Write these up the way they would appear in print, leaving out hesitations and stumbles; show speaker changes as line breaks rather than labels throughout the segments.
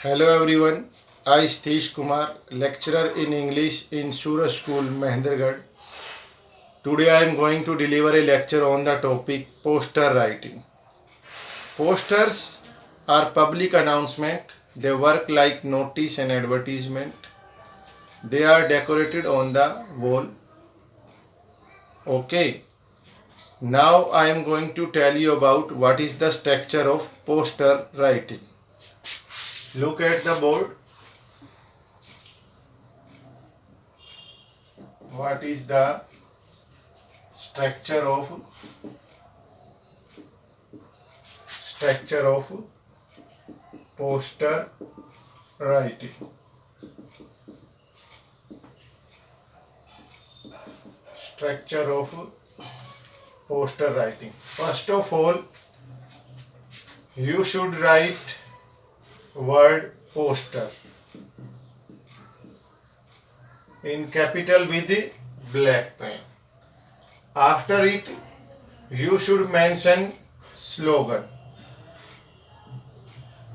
Hello everyone, I Satish Kumar, lecturer in English in Suraj School, Mahendragarh. Today I am going to deliver a lecture on the topic poster writing. Posters are public announcement. They work like notice and advertisement. They are decorated on the wall. Okay. Now I am going to tell you about what is the structure of poster writing. Look at the board. What is the structure of poster writing? Structure of poster writing. First of all, you should write word poster in capital with the black pen. After it, you should mention slogan.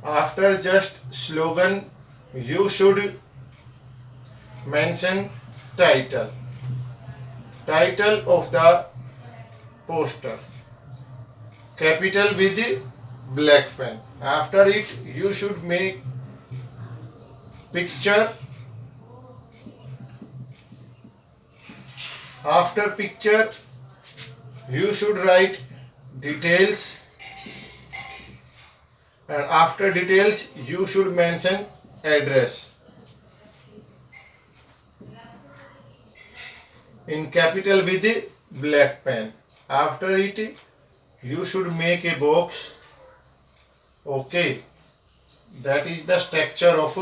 After just slogan, you should mention title. Title of the poster. Capital with the black pen. After it, you should make picture. After picture, you should write details, and after details, you should mention address in capital with the black pen. After it, you should make a box. Okay, that is the structure of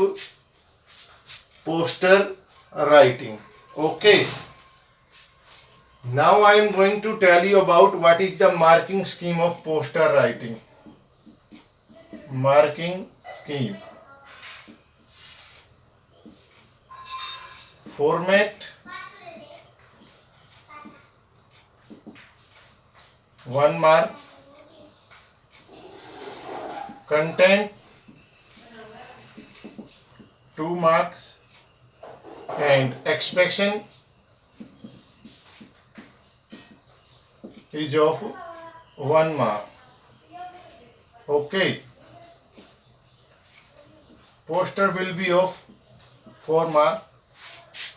poster writing. Okay. Now I am going to tell you about what is the marking scheme of poster writing. Marking scheme. Format. 1 mark. Content. 2 marks. And expression is of 1 mark. Okay. Poster will be of 4 mark.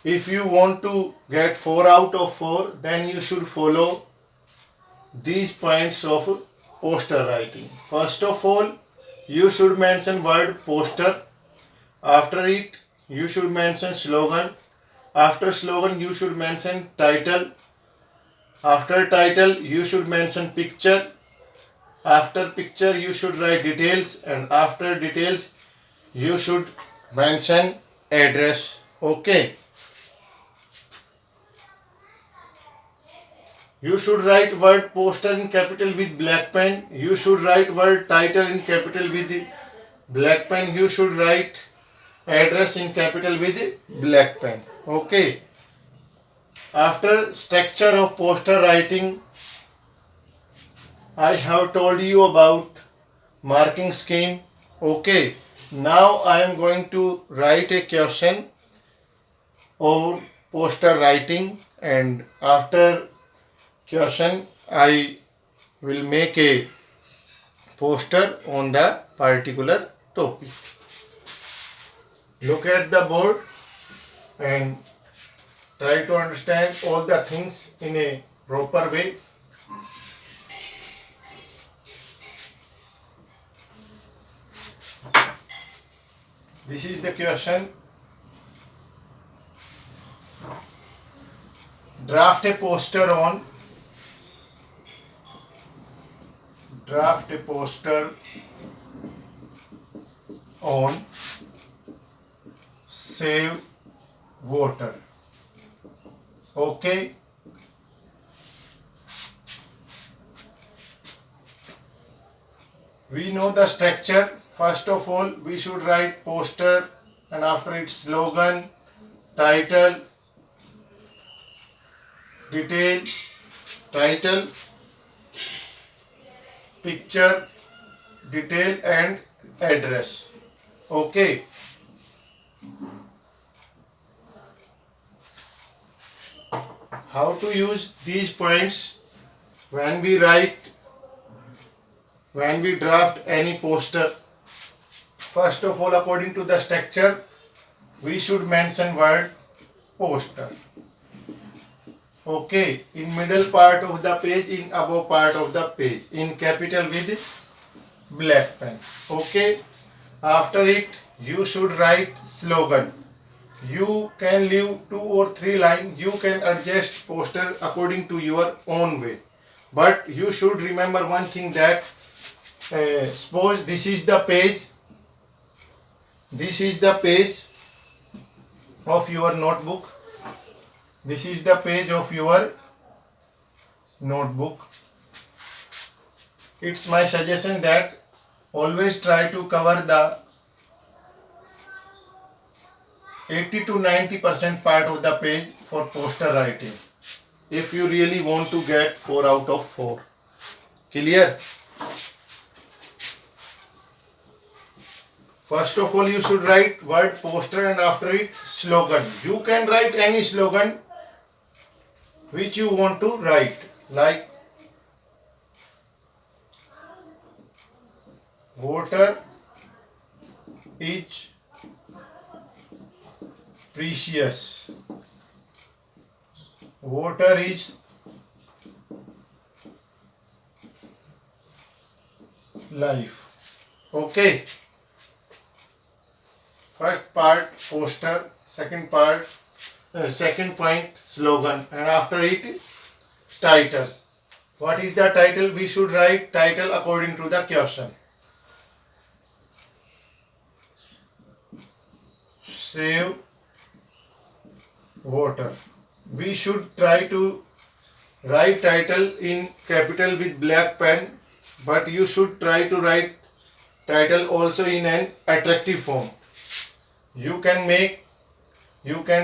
If you want to get 4 out of 4, then you should follow these points of poster writing. First of all, you should mention word poster. After it, you should mention slogan. After slogan, you should mention title. After title, you should mention picture. After picture, you should write details, and after details, you should mention address. Okay. You should write word poster in capital with black pen. You should write word title in capital with the black pen. You should write address in capital with the black pen. Okay. After structure of poster writing, I have told you about marking scheme. Okay. Now I am going to write a question over poster writing, and after question I will make a poster on the particular topic. Look at the board and try to understand all the things in a proper way. This is the question. Draft a poster on Save Water. Okay. We know the structure. First of all, we should write poster, and after it slogan, title, detail, title, picture, detail and address. Okay. How to use these points when we draft any poster? First of all, according to the structure, we should mention word poster. Okay, in middle part of the page, in above part of the page, in capital with black pen. Okay, after it, you should write slogan. You can leave 2 or 3 lines. You can adjust poster according to your own way. But you should remember one thing, that suppose this is the page. This is the page of your notebook. This is the page of your notebook. It's my suggestion that always try to cover the 80 to 90% part of the page for poster writing, if you really want to get 4 out of 4. Clear? First of all, you should write word poster and after it slogan. You can write any slogan which you want to write, like water is precious. Water is life. Okay. First part poster, second point slogan, and after it title. What is the title? We should write title according to the question. Save water. We should try to write title in capital with black pen, but you should try to write title also in an attractive form. You can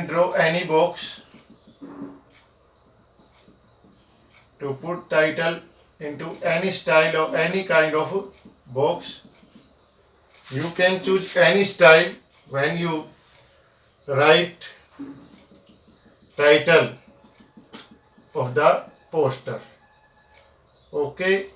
draw any box to put title into any style or any kind of box. You can choose any style when you write title of the poster. Okay.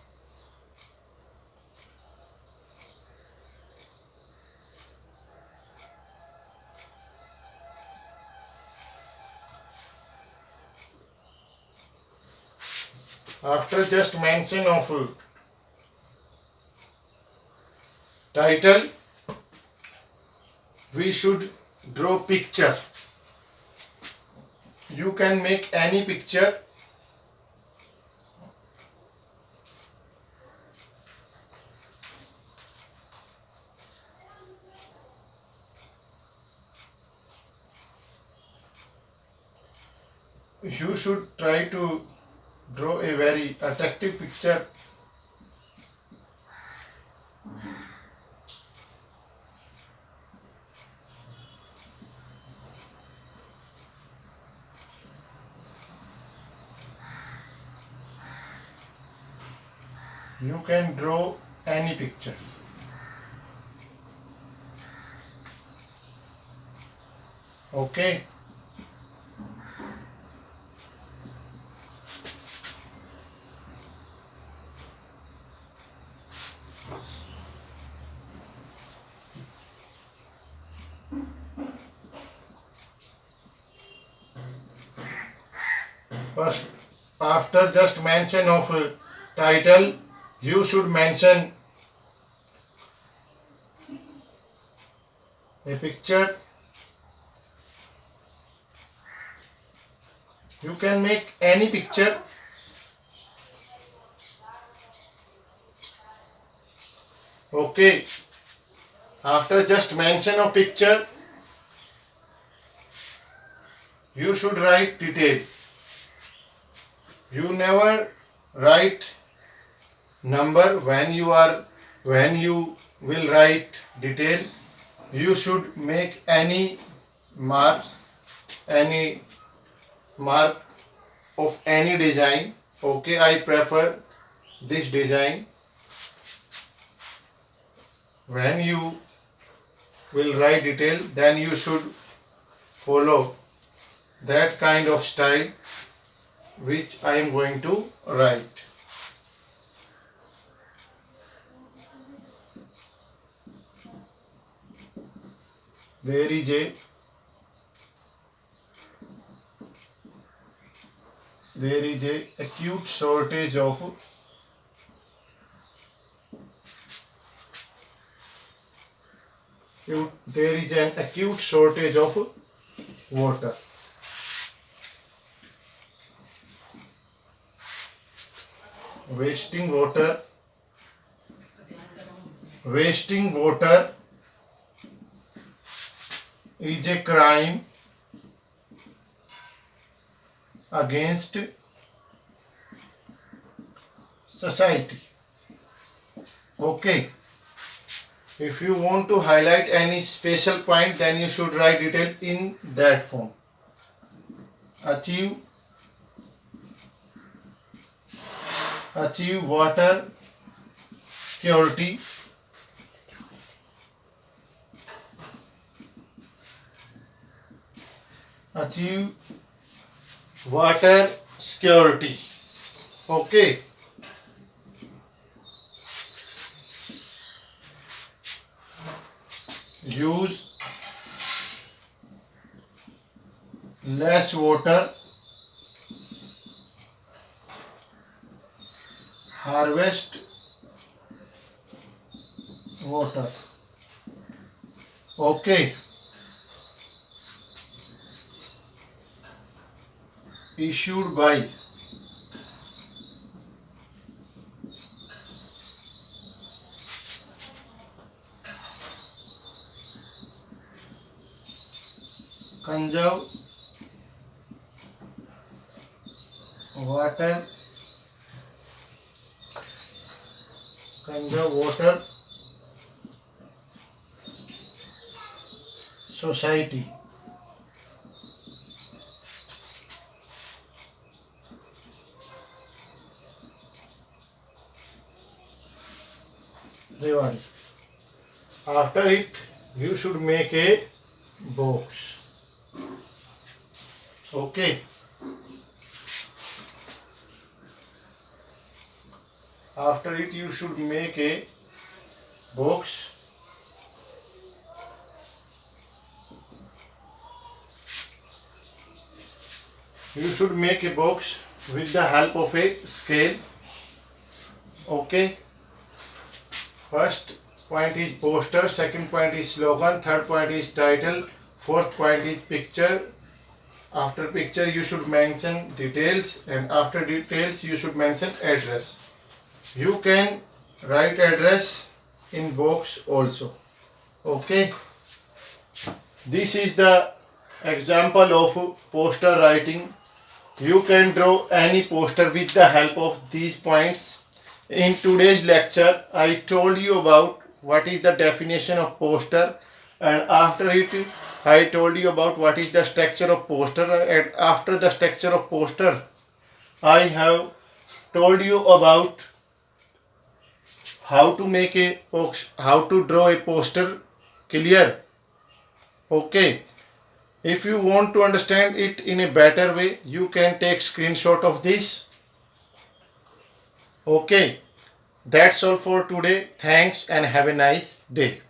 After just mention of title, we should draw picture. You can make any picture. You should try to draw a very attractive picture. You can draw any picture. Okay. First, after just mention of title, you should mention a picture. You can make any picture. Okay. After just mention of picture, you should write detail. You never write number when you will write detail. You should make any mark of any design. Okay, I prefer this design. When you will write detail, then you should follow that kind of style which I am going to write. There is a acute shortage of there is an acute shortage of water. Wasting water is a crime against society. Okay. If you want to highlight any special point, then you should write detail in that form. Achieve water security. Achieve water security. Okay. Use less water. Harvest water. Okay. Issued by conserve water society. Reward. After it, you should make a box. Okay. After it, you should make a box. You should make a box with the help of a scale. Okay. First point is poster, second point is slogan, third point is title, fourth point is picture. After picture you should mention details, and after details you should mention address. You can write address in box also. Okay. This is the example of poster writing. You can draw any poster with the help of these points. In today's lecture, I told you about what is the definition of poster, and after it, I told you about what is the structure of poster, and after the structure of poster, I have told you about how to make how to draw a poster. Clear? Okay. If you want to understand it in a better way, you can take screenshot of this. Okay, that's all for today. Thanks and have a nice day.